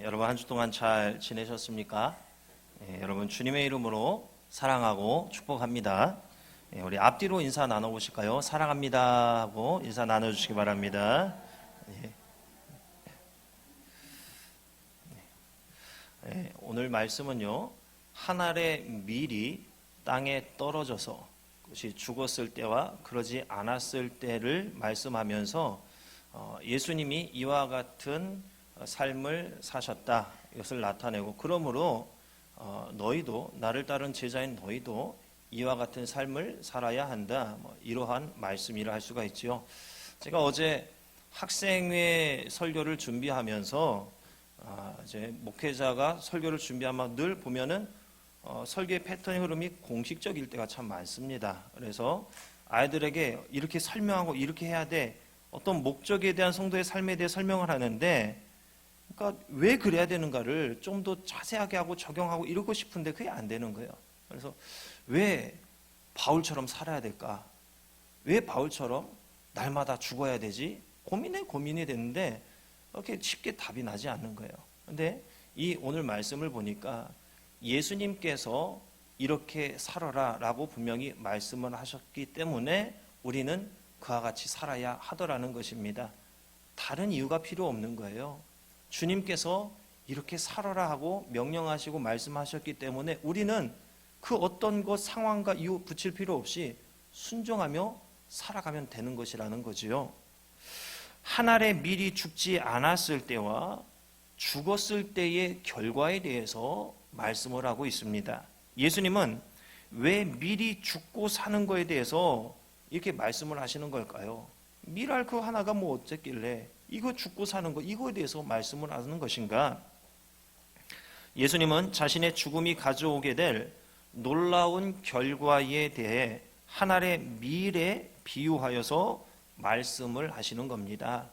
여러분 한 주 동안 잘 지내셨습니까? 여러분 주님의 이름으로 사랑하고 축복합니다. 우리 앞뒤로 인사 나눠보실까요? 사랑합니다 하고 인사 나눠주시기 바랍니다. 오늘 말씀은요, 한 알의 밀이 땅에 떨어져서 그것이 죽었을 때와 그러지 않았을 때를 말씀하면서 예수님이 이와 같은 삶을 사셨다, 이것을 나타내고, 그러므로 너희도, 나를 따른 제자인 너희도 이와 같은 삶을 살아야 한다, 이러한 말씀이라 할 수가 있지요. 제가 어제 학생회 설교를 준비하면서 이제 목회자가 설교를 준비하면 늘 보면은 설교의 패턴의 흐름이 공식적일 때가 참 많습니다. 그래서 아이들에게 이렇게 설명하고 이렇게 해야 돼, 어떤 목적에 대한 성도의 삶에 대해 설명을 하는데, 그러니까 왜 그래야 되는가를 좀 더 자세하게 하고 적용하고 이러고 싶은데 그게 안 되는 거예요. 그래서 왜 바울처럼 살아야 될까? 왜 바울처럼 날마다 죽어야 되지? 고민이 됐는데 이렇게 쉽게 답이 나지 않는 거예요. 근데 이 오늘 말씀을 보니까 예수님께서 이렇게 살아라 라고 분명히 말씀을 하셨기 때문에 우리는 그와 같이 살아야 하더라는 것입니다. 다른 이유가 필요 없는 거예요. 주님께서 이렇게 살아라 하고 명령하시고 말씀하셨기 때문에 우리는 그 어떤 것 상황과 이유 붙일 필요 없이 순종하며 살아가면 되는 것이라는 거지요. 한 알의 밀이 죽지 않았을 때와 죽었을 때의 결과에 대해서 말씀을 하고 있습니다. 예수님은 왜 밀이 죽고 사는 거에 대해서 이렇게 말씀을 하시는 걸까요? 밀알 그 하나가 뭐 어쨌길래 이거 죽고 사는 거, 이거에 대해서 말씀을 하는 것인가? 예수님은 자신의 죽음이 가져오게 될 놀라운 결과에 대해 한 알의 밀에 비유하여서 말씀을 하시는 겁니다.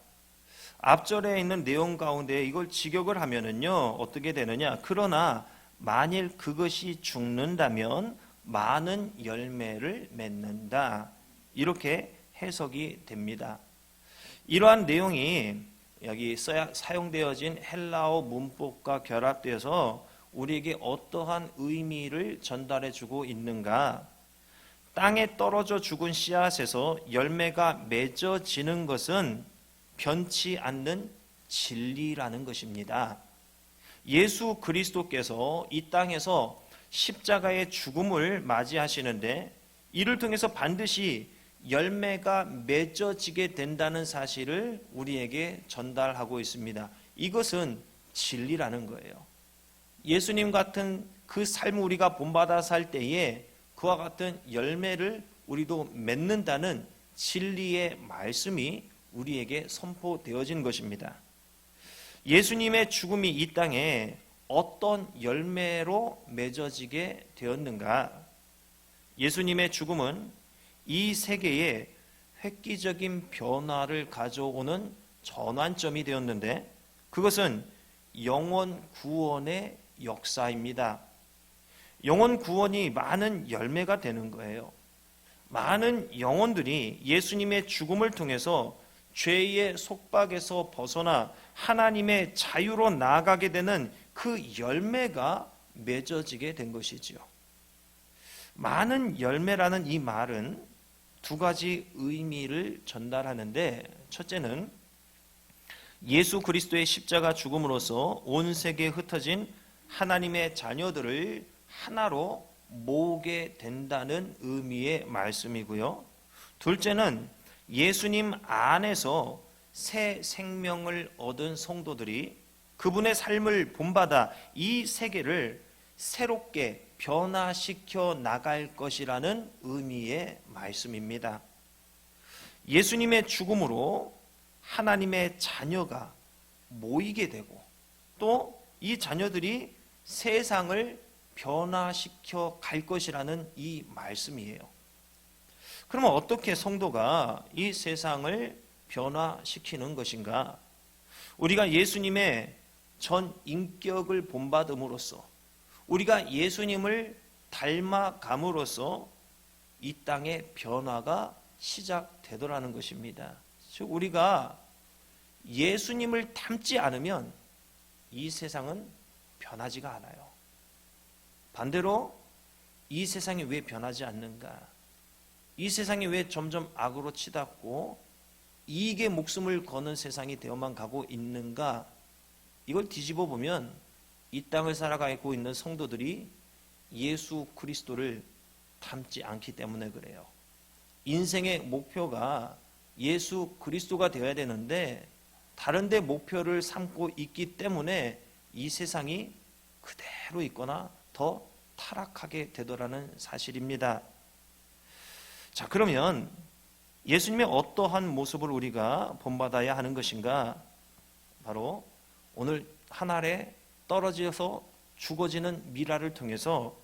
앞절에 있는 내용 가운데 이걸 직역을 하면은요, 어떻게 되느냐? 그러나 만일 그것이 죽는다면 많은 열매를 맺는다, 이렇게 해석이 됩니다. 이러한 내용이 여기 사용되어진 헬라어 문법과 결합되어서 우리에게 어떠한 의미를 전달해 주고 있는가? 땅에 떨어져 죽은 씨앗에서 열매가 맺어지는 것은 변치 않는 진리라는 것입니다. 예수 그리스도께서 이 땅에서 십자가의 죽음을 맞이하시는데 이를 통해서 반드시 열매가 맺어지게 된다는 사실을 우리에게 전달하고 있습니다. 이것은 진리라는 거예요. 예수님 같은 그 삶을 우리가 본받아 살 때에 그와 같은 열매를 우리도 맺는다는 진리의 말씀이 우리에게 선포되어진 것입니다. 예수님의 죽음이 이 땅에 어떤 열매로 맺어지게 되었는가? 예수님의 죽음은 이 세계에 획기적인 변화를 가져오는 전환점이 되었는데 그것은 영혼 구원의 역사입니다. 영혼 구원이 많은 열매가 되는 거예요. 많은 영혼들이 예수님의 죽음을 통해서 죄의 속박에서 벗어나 하나님의 자유로 나아가게 되는 그 열매가 맺어지게 된 것이지요. 많은 열매라는 이 말은 두 가지 의미를 전달하는데, 첫째는 예수 그리스도의 십자가 죽음으로써 온 세계에 흩어진 하나님의 자녀들을 하나로 모으게 된다는 의미의 말씀이고요. 둘째는 예수님 안에서 새 생명을 얻은 성도들이 그분의 삶을 본받아 이 세계를 새롭게 변화시켜 나갈 것이라는 의미의 말씀입니다. 예수님의 죽음으로 하나님의 자녀가 모이게 되고 또 이 자녀들이 세상을 변화시켜 갈 것이라는 이 말씀이에요. 그러면 어떻게 성도가 이 세상을 변화시키는 것인가? 우리가 예수님의 전 인격을 본받음으로써, 우리가 예수님을 닮아감으로써 이 땅의 변화가 시작되더라는 것입니다. 즉 우리가 예수님을 닮지 않으면 이 세상은 변하지가 않아요. 반대로 이 세상이 왜 변하지 않는가? 이 세상이 왜 점점 악으로 치닫고 이익에 목숨을 거는 세상이 되어만 가고 있는가? 이걸 뒤집어 보면 이 땅을 살아가고 있는 성도들이 예수 그리스도를 닮지 않기 때문에 그래요. 인생의 목표가 예수 그리스도가 되어야 되는데 다른 데 목표를 삼고 있기 때문에 이 세상이 그대로 있거나 더 타락하게 되더라는 사실입니다. 자, 그러면 예수님의 어떠한 모습을 우리가 본받아야 하는 것인가? 바로 오늘 한 알에 떨어져서 죽어지는 미라를 통해서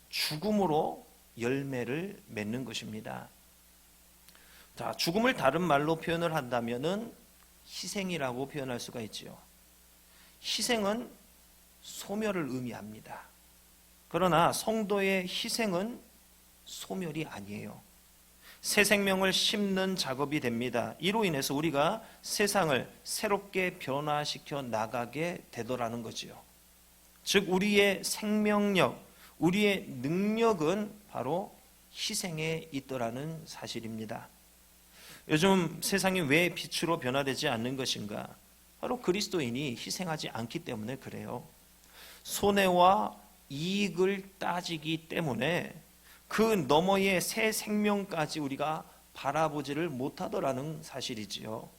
죽음으로 열매를 맺는 것입니다. 자, 죽음을 다른 말로 표현을 한다면은 희생이라고 표현할 수가 있지요. 희생은 소멸을 의미합니다. 그러나 성도의 희생은 소멸이 아니에요. 새 생명을 심는 작업이 됩니다. 이로 인해서 우리가 세상을 새롭게 변화시켜 나가게 되더라는 거지요. 즉 우리의 생명력, 우리의 능력은 바로 희생에 있더라는 사실입니다. 요즘 세상이 왜 빛으로 변화되지 않는 것인가? 바로 그리스도인이 희생하지 않기 때문에 그래요. 손해와 이익을 따지기 때문에 그 너머의 새 생명까지 우리가 바라보지를 못하더라는 사실이지요.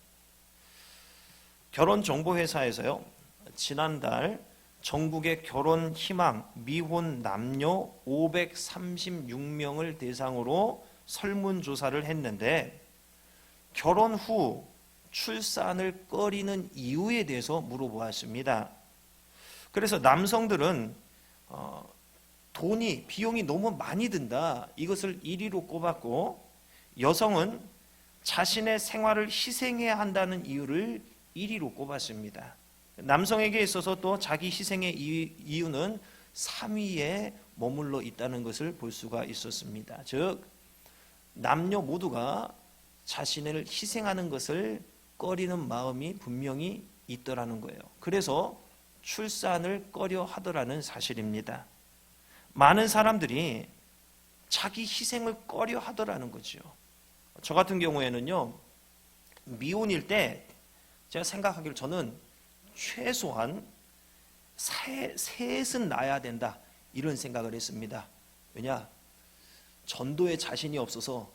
결혼정보회사에서요, 지난달 전국의 결혼 희망 미혼 남녀 536명을 대상으로 설문조사를 했는데 결혼 후 출산을 꺼리는 이유에 대해서 물어보았습니다. 그래서 남성들은 비용이 너무 많이 든다, 이것을 1위로 꼽았고, 여성은 자신의 생활을 희생해야 한다는 이유를 1위로 꼽았습니다. 남성에게 있어서 또 자기 희생의 이유는 3위에 머물러 있다는 것을 볼 수가 있었습니다. 즉 남녀 모두가 자신을 희생하는 것을 꺼리는 마음이 분명히 있더라는 거예요. 그래서 출산을 꺼려 하더라는 사실입니다. 많은 사람들이 자기 희생을 꺼려 하더라는 거죠. 저 같은 경우에는요, 미혼일 때 제가 생각하기를 저는 최소한 셋은 낳아야 된다, 이런 생각을 했습니다. 왜냐? 전도에 자신이 없어서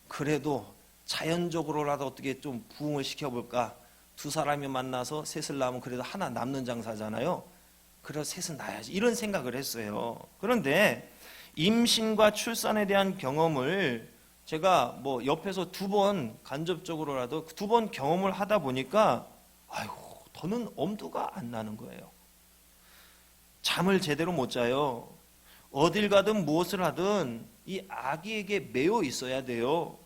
그래도 자연적으로라도 어떻게 좀 부흥을 시켜볼까? 두 사람이 만나서 셋을 낳으면 그래도 하나 남는 장사잖아요. 그래서 셋은 낳아야지, 이런 생각을 했어요. 그런데 임신과 출산에 대한 경험을 제가 옆에서 2번 간접적으로라도 2번 경험을 하다 보니까 더는 엄두가 안 나는 거예요. 잠을 제대로 못 자요. 어딜 가든 무엇을 하든 이 아기에게 매여 있어야 돼요.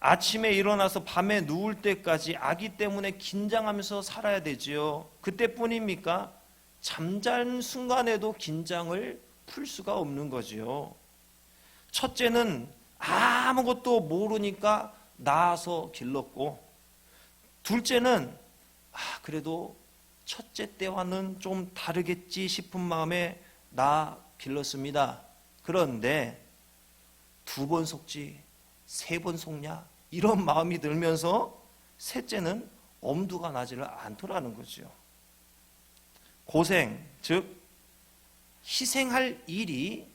아침에 일어나서 밤에 누울 때까지 아기 때문에 긴장하면서 살아야 되지요. 그때뿐입니까? 잠자는 순간에도 긴장을 풀 수가 없는 거지요. 첫째는 아무것도 모르니까 낳아서 길렀고, 둘째는 그래도 첫째 때와는 좀 다르겠지 싶은 마음에 낳아 길렀습니다. 그런데 2번 속지 3번 속냐, 이런 마음이 들면서 셋째는 엄두가 나지를 않더라는 거죠. 고생, 즉 희생할 일이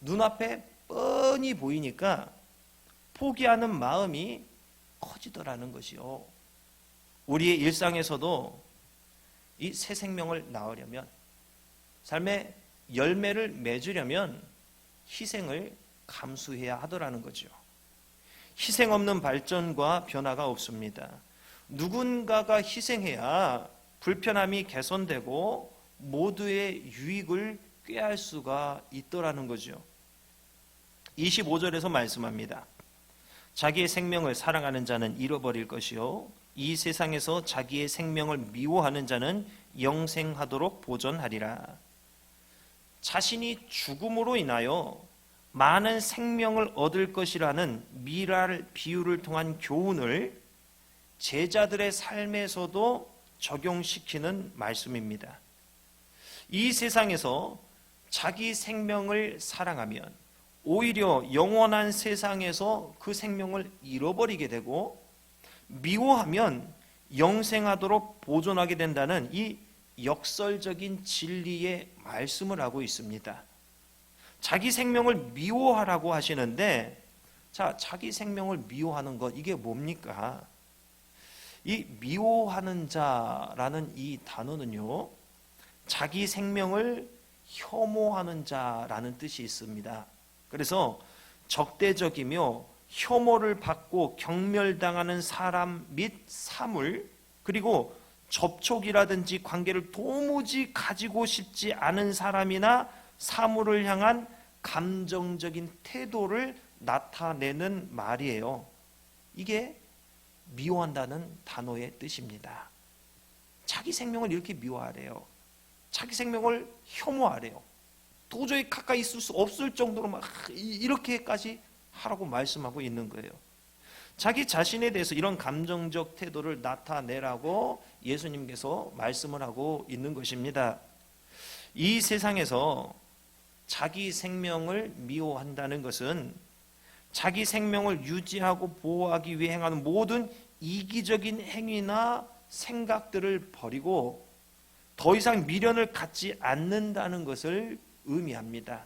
눈앞에 뻔히 보이니까 포기하는 마음이 커지더라는 것이요. 우리의 일상에서도 이 새 생명을 낳으려면, 삶의 열매를 맺으려면 희생을 감수해야 하더라는 거죠. 희생 없는 발전과 변화가 없습니다. 누군가가 희생해야 불편함이 개선되고 모두의 유익을 꾀할 수가 있더라는 거죠. 25절에서 말씀합니다. 자기의 생명을 사랑하는 자는 잃어버릴 것이요, 이 세상에서 자기의 생명을 미워하는 자는 영생하도록 보존하리라. 자신이 죽음으로 인하여 많은 생명을 얻을 것이라는 미랄 비유를 통한 교훈을 제자들의 삶에서도 적용시키는 말씀입니다. 이 세상에서 자기 생명을 사랑하면 오히려 영원한 세상에서 그 생명을 잃어버리게 되고, 미워하면 영생하도록 보존하게 된다는 이 역설적인 진리의 말씀을 하고 있습니다. 자기 생명을 미워하라고 하시는데, 자, 자기 생명을 미워하는 것, 이게 뭡니까? 이 미워하는 자라는 이 단어는요, 자기 생명을 혐오하는 자라는 뜻이 있습니다. 그래서 적대적이며 혐오를 받고 경멸당하는 사람 및 사물, 그리고 접촉이라든지 관계를 도무지 가지고 싶지 않은 사람이나 사물을 향한 감정적인 태도를 나타내는 말이에요. 이게 미워한다는 단어의 뜻입니다. 자기 생명을 이렇게 미워하래요. 자기 생명을 혐오하래요. 도저히 가까이 있을 수 없을 정도로 막 이렇게까지 하라고 말씀하고 있는 거예요. 자기 자신에 대해서 이런 감정적 태도를 나타내라고 예수님께서 말씀을 하고 있는 것입니다. 이 세상에서 자기 생명을 미워한다는 것은 자기 생명을 유지하고 보호하기 위해 행하는 모든 이기적인 행위나 생각들을 버리고 더 이상 미련을 갖지 않는다는 것을 의미합니다.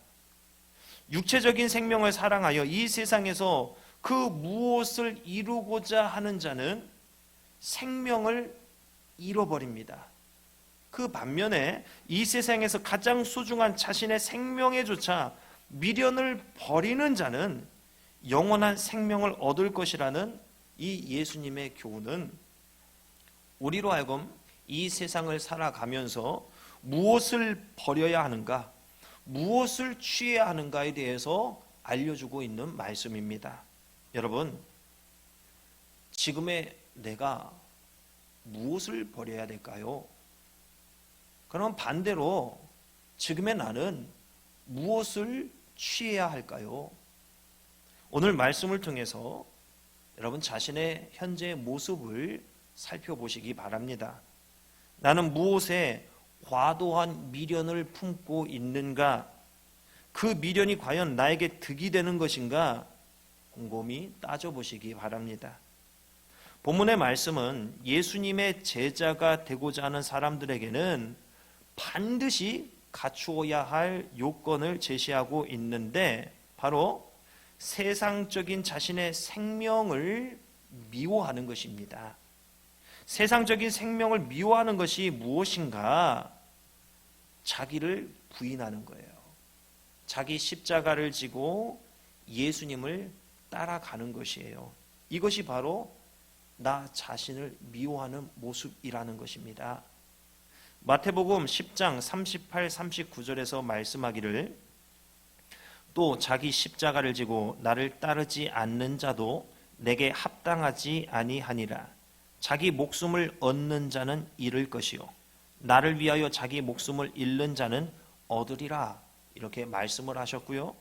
육체적인 생명을 사랑하여 이 세상에서 그 무엇을 이루고자 하는 자는 생명을 잃어버립니다. 그 반면에 이 세상에서 가장 소중한 자신의 생명에조차 미련을 버리는 자는 영원한 생명을 얻을 것이라는 이 예수님의 교훈은 우리로 하여금 이 세상을 살아가면서 무엇을 버려야 하는가, 무엇을 취해야 하는가에 대해서 알려주고 있는 말씀입니다. 여러분, 지금의 내가 무엇을 버려야 될까요? 그럼 반대로 지금의 나는 무엇을 취해야 할까요? 오늘 말씀을 통해서 여러분 자신의 현재의 모습을 살펴보시기 바랍니다. 나는 무엇에 과도한 미련을 품고 있는가? 그 미련이 과연 나에게 득이 되는 것인가? 곰곰이 따져보시기 바랍니다. 본문의 말씀은 예수님의 제자가 되고자 하는 사람들에게는 반드시 갖추어야 할 요건을 제시하고 있는데, 바로 세상적인 자신의 생명을 미워하는 것입니다. 세상적인 생명을 미워하는 것이 무엇인가? 자기를 부인하는 거예요. 자기 십자가를 지고 예수님을 따라가는 것이에요. 이것이 바로 나 자신을 미워하는 모습이라는 것입니다. 마태복음 10장 38, 39절에서 말씀하기를, 또 자기 십자가를 지고 나를 따르지 않는 자도 내게 합당하지 아니하니라. 자기 목숨을 얻는 자는 잃을 것이요 나를 위하여 자기 목숨을 잃는 자는 얻으리라. 이렇게 말씀을 하셨고요.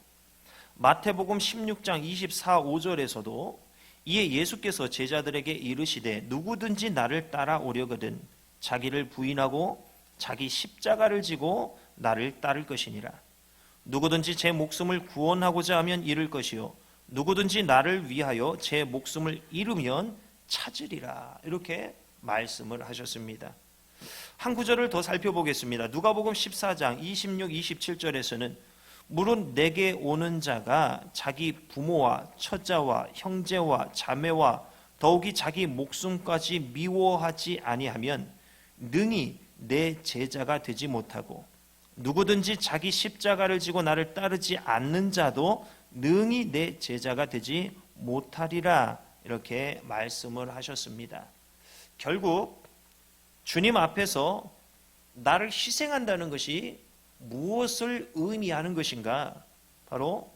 마태복음 16장 24, 5절에서도 이에 예수께서 제자들에게 이르시되 누구든지 나를 따라오려거든 자기를 부인하고 자기 십자가를 지고 나를 따를 것이니라. 누구든지 제 목숨을 구원하고자 하면 잃을 것이요 누구든지 나를 위하여 제 목숨을 잃으면 찾으리라. 이렇게 말씀을 하셨습니다. 한 구절을 더 살펴보겠습니다. 누가복음 14장 26, 27절에서는 물은 내게 오는 자가 자기 부모와 처자와 형제와 자매와 더욱이 자기 목숨까지 미워하지 아니하면 능히 내 제자가 되지 못하고, 누구든지 자기 십자가를 지고 나를 따르지 않는 자도 능히 내 제자가 되지 못하리라. 이렇게 말씀을 하셨습니다. 결국 주님 앞에서 나를 희생한다는 것이 무엇을 의미하는 것인가? 바로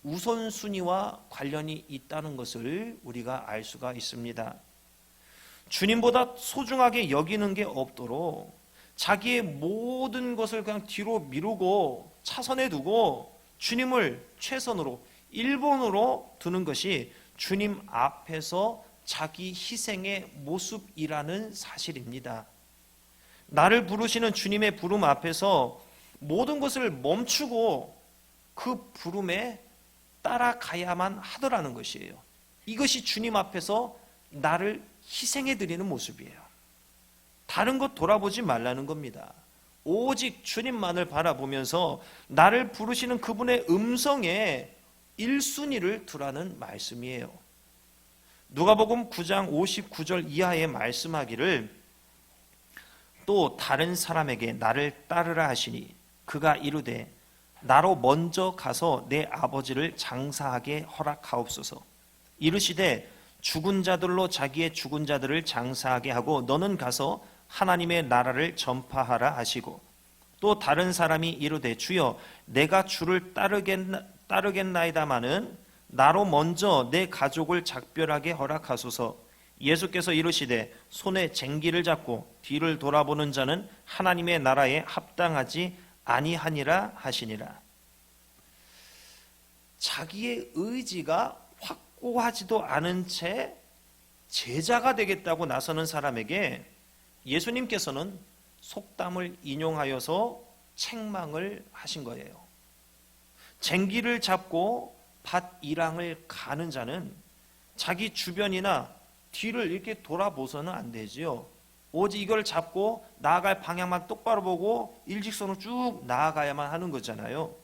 우선순위와 관련이 있다는 것을 우리가 알 수가 있습니다. 주님보다 소중하게 여기는 게 없도록 자기의 모든 것을 그냥 뒤로 미루고 차선에 두고 주님을 최선으로 1번으로 두는 것이 주님 앞에서 자기 희생의 모습이라는 사실입니다. 나를 부르시는 주님의 부름 앞에서 모든 것을 멈추고 그 부름에 따라가야만 하더라는 것이에요. 이것이 주님 앞에서 나를 희생해 드리는 모습이에요. 다른 것 돌아보지 말라는 겁니다. 오직 주님만을 바라보면서 나를 부르시는 그분의 음성에 1순위를 두라는 말씀이에요. 누가복음 9장 59절 이하에 말씀하기를 또 다른 사람에게 나를 따르라 하시니 그가 이르되 나로 먼저 가서 내 아버지를 장사하게 허락하옵소서. 이르시되 죽은 자들로 자기의 죽은 자들을 장사하게 하고 너는 가서 하나님의 나라를 전파하라 하시고 또 다른 사람이 이르되 주여 내가 주를 따르겠나이다마는 나로 먼저 내 가족을 작별하게 허락하소서. 예수께서 이르시되 손에 쟁기를 잡고 뒤를 돌아보는 자는 하나님의 나라에 합당하지 아니하니라 하시니라. 자기의 의지가 확고하지도 않은 채 제자가 되겠다고 나서는 사람에게 예수님께서는 속담을 인용하여서 책망을 하신 거예요. 쟁기를 잡고 밭 일항을 가는 자는 자기 주변이나 뒤를 이렇게 돌아보서는 안 되지요. 오직 이걸 잡고 나아갈 방향만 똑바로 보고 일직선으로 쭉 나아가야만 하는 거잖아요.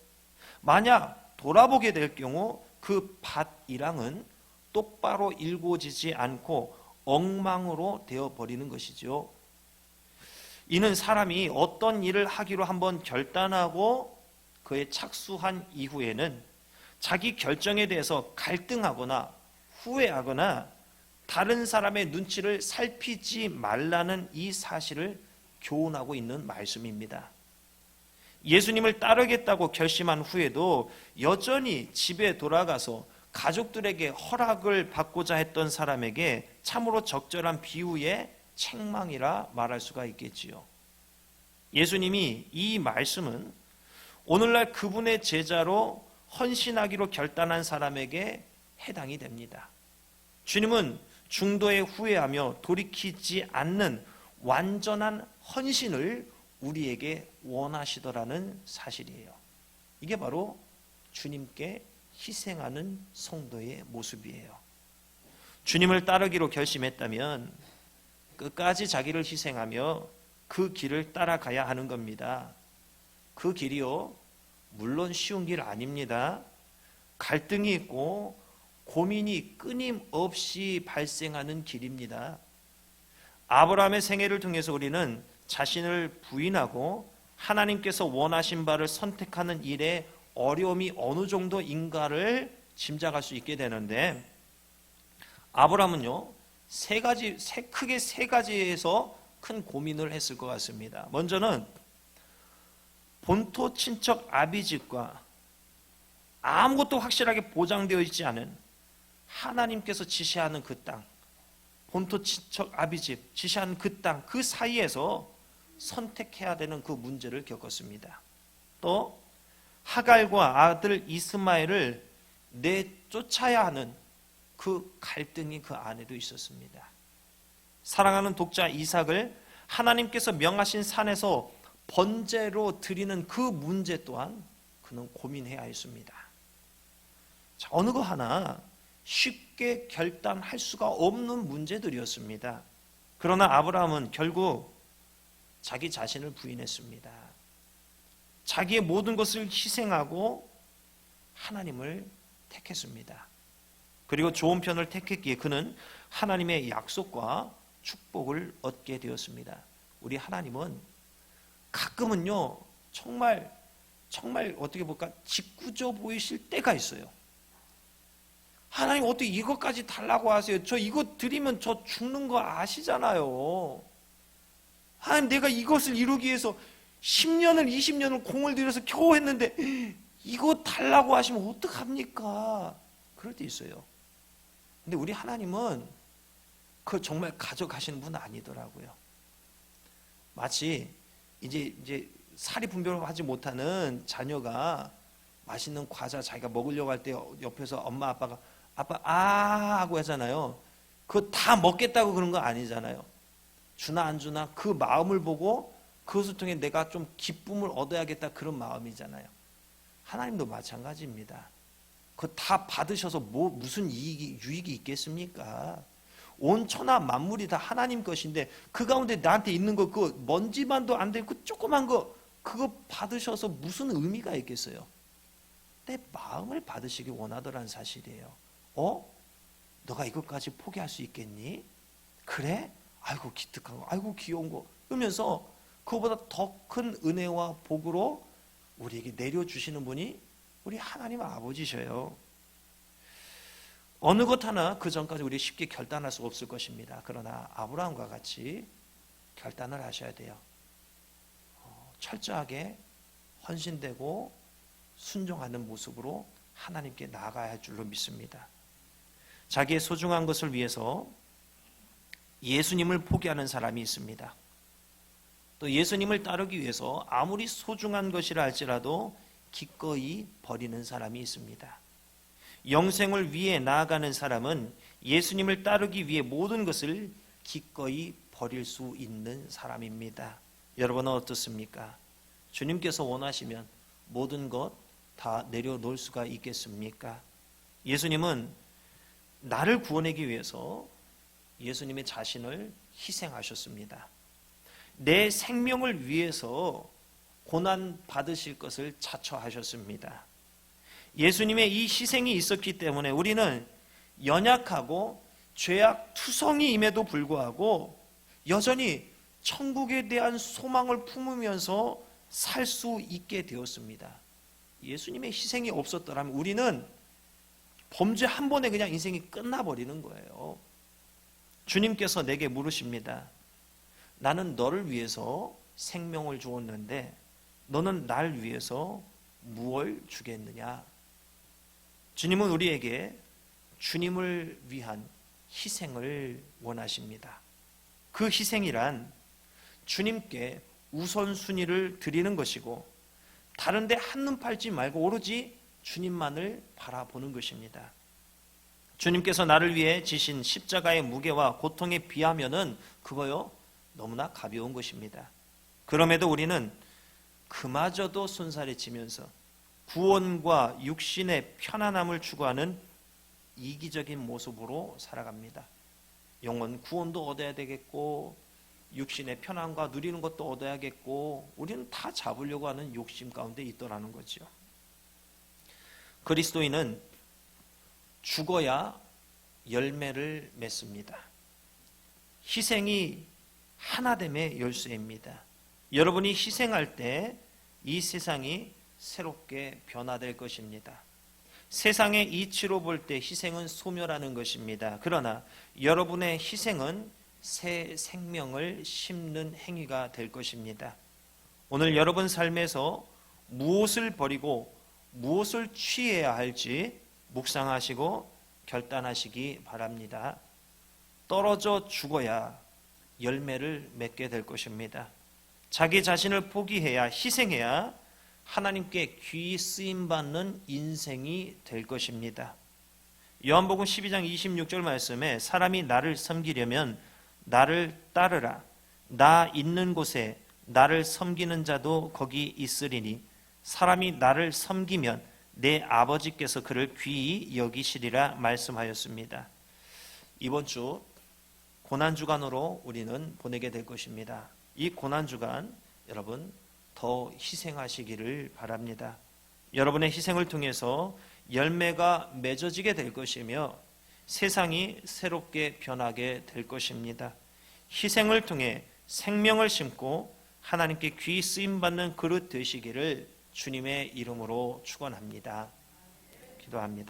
만약 돌아보게 될 경우 그 밭 일항은 똑바로 일궈지지 않고 엉망으로 되어버리는 것이죠. 이는 사람이 어떤 일을 하기로 한번 결단하고 그에 착수한 이후에는 자기 결정에 대해서 갈등하거나 후회하거나 다른 사람의 눈치를 살피지 말라는 이 사실을 교훈하고 있는 말씀입니다. 예수님을 따르겠다고 결심한 후에도 여전히 집에 돌아가서 가족들에게 허락을 받고자 했던 사람에게 참으로 적절한 비유의 책망이라 말할 수가 있겠지요. 예수님이 이 말씀은 오늘날 그분의 제자로 헌신하기로 결단한 사람에게 해당이 됩니다. 주님은 중도에 후회하며 돌이키지 않는 완전한 헌신을 우리에게 원하시더라는 사실이에요. 이게 바로 주님께 희생하는 성도의 모습이에요. 주님을 따르기로 결심했다면 끝까지 자기를 희생하며 그 길을 따라가야 하는 겁니다. 그 길이요, 물론 쉬운 길 아닙니다. 갈등이 있고 고민이 끊임없이 발생하는 길입니다. 아브라함의 생애를 통해서 우리는 자신을 부인하고 하나님께서 원하신 바를 선택하는 일에 어려움이 어느 정도인가를 짐작할 수 있게 되는데, 아브라함은요, 크게 세 가지에서 큰 고민을 했을 것 같습니다. 먼저는 본토 친척 아비집과 아무것도 확실하게 보장되어 있지 않은 하나님께서 지시하는 그 땅, 본토 친척 아비집 지시하는 그 땅, 그 사이에서 선택해야 되는 그 문제를 겪었습니다. 또 하갈과 아들 이스마엘을 내쫓아야 하는 그 갈등이 그 안에도 있었습니다. 사랑하는 독자 이삭을 하나님께서 명하신 산에서 번제로 드리는 그 문제 또한 그는 고민해야 했습니다. 자, 어느 거 하나 쉽게 결단할 수가 없는 문제들이었습니다. 그러나 아브라함은 결국 자기 자신을 부인했습니다. 자기의 모든 것을 희생하고 하나님을 택했습니다. 그리고 좋은 편을 택했기에 그는 하나님의 약속과 축복을 얻게 되었습니다. 우리 하나님은 가끔은요, 정말 어떻게 볼까, 짓궂어 보이실 때가 있어요. 하나님 어떻게 이것까지 달라고 하세요? 저 이거 드리면 저 죽는 거 아시잖아요. 하나님, 내가 이것을 이루기 위해서 10년을 20년을 공을 들여서 겨우 했는데 이거 달라고 하시면 어떡합니까? 그럴 때 있어요. 근데 우리 하나님은 그걸 정말 가져가시는 분 아니더라고요. 마치 이제 사리 분별하지 못하는 자녀가 맛있는 과자 자기가 먹으려고 할 때 옆에서 엄마 아빠가 아빠 하고 하잖아요. 그거 다 먹겠다고 그런 거 아니잖아요. 주나 안 주나 그 마음을 보고 그것을 통해 내가 좀 기쁨을 얻어야겠다, 그런 마음이잖아요. 하나님도 마찬가지입니다. 그거 다 받으셔서 무슨 유익이 있겠습니까? 온 천하 만물이 다 하나님 것인데 그 가운데 나한테 있는 거, 그 먼지만도 안 되고 조그만 거, 그거 받으셔서 무슨 의미가 있겠어요? 내 마음을 받으시기 원하더라는 사실이에요. 너가 이것까지 포기할 수 있겠니? 그래? 아이고 기특한 거, 아이고 귀여운 거, 그러면서 그거보다 더 큰 은혜와 복으로 우리에게 내려주시는 분이 우리 하나님 아버지셔요. 어느 것 하나 그 전까지 우리 쉽게 결단할 수 없을 것입니다. 그러나 아브라함과 같이 결단을 하셔야 돼요. 철저하게 헌신되고 순종하는 모습으로 하나님께 나아가야 할 줄로 믿습니다. 자기의 소중한 것을 위해서 예수님을 포기하는 사람이 있습니다. 또 예수님을 따르기 위해서 아무리 소중한 것이라 할지라도 기꺼이 버리는 사람이 있습니다. 영생을 위해 나아가는 사람은 예수님을 따르기 위해 모든 것을 기꺼이 버릴 수 있는 사람입니다. 여러분은 어떻습니까? 주님께서 원하시면 모든 것 다 내려놓을 수가 있겠습니까? 예수님은 나를 구원하기 위해서 예수님의 자신을 희생하셨습니다. 내 생명을 위해서 고난 받으실 것을 자처하셨습니다. 예수님의 이 희생이 있었기 때문에 우리는 연약하고 죄악 투성이임에도 불구하고 여전히 천국에 대한 소망을 품으면서 살 수 있게 되었습니다. 예수님의 희생이 없었더라면 우리는 범죄 한 번에 그냥 인생이 끝나버리는 거예요. 주님께서 내게 물으십니다. 나는 너를 위해서 생명을 주었는데 너는 날 위해서 무엇을 주겠느냐? 주님은 우리에게 주님을 위한 희생을 원하십니다. 그 희생이란 주님께 우선순위를 드리는 것이고 다른 데 한눈 팔지 말고 오로지 주님만을 바라보는 것입니다. 주님께서 나를 위해 지신 십자가의 무게와 고통에 비하면은 그거요 너무나 가벼운 것입니다. 그럼에도 우리는 그마저도 손살에 치면서 구원과 육신의 편안함을 추구하는 이기적인 모습으로 살아갑니다. 영혼 구원도 얻어야 되겠고 육신의 편안과 누리는 것도 얻어야겠고 우리는 다 잡으려고 하는 욕심 가운데 있더라는 거죠. 그리스도인은 죽어야 열매를 맺습니다. 희생이 하나됨의 열쇠입니다. 여러분이 희생할 때 이 세상이 새롭게 변화될 것입니다. 세상의 이치로 볼 때 희생은 소멸하는 것입니다. 그러나 여러분의 희생은 새 생명을 심는 행위가 될 것입니다. 오늘 여러분 삶에서 무엇을 버리고 무엇을 취해야 할지 묵상하시고 결단하시기 바랍니다. 떨어져 죽어야 열매를 맺게 될 것입니다. 자기 자신을 포기해야, 희생해야 하나님께 귀히 쓰임받는 인생이 될 것입니다. 요한복음 12장 26절 말씀에 사람이 나를 섬기려면 나를 따르라. 나 있는 곳에 나를 섬기는 자도 거기 있으리니 사람이 나를 섬기면 내 아버지께서 그를 귀히 여기시리라 말씀하였습니다. 이번 주 고난주간으로 우리는 보내게 될 것입니다. 이 고난주간 여러분 더 희생하시기를 바랍니다. 여러분의 희생을 통해서 열매가 맺어지게 될 것이며 세상이 새롭게 변하게 될 것입니다. 희생을 통해 생명을 심고 하나님께 귀히 쓰임받는 그릇 되시기를 주님의 이름으로 축원합니다. 기도합니다.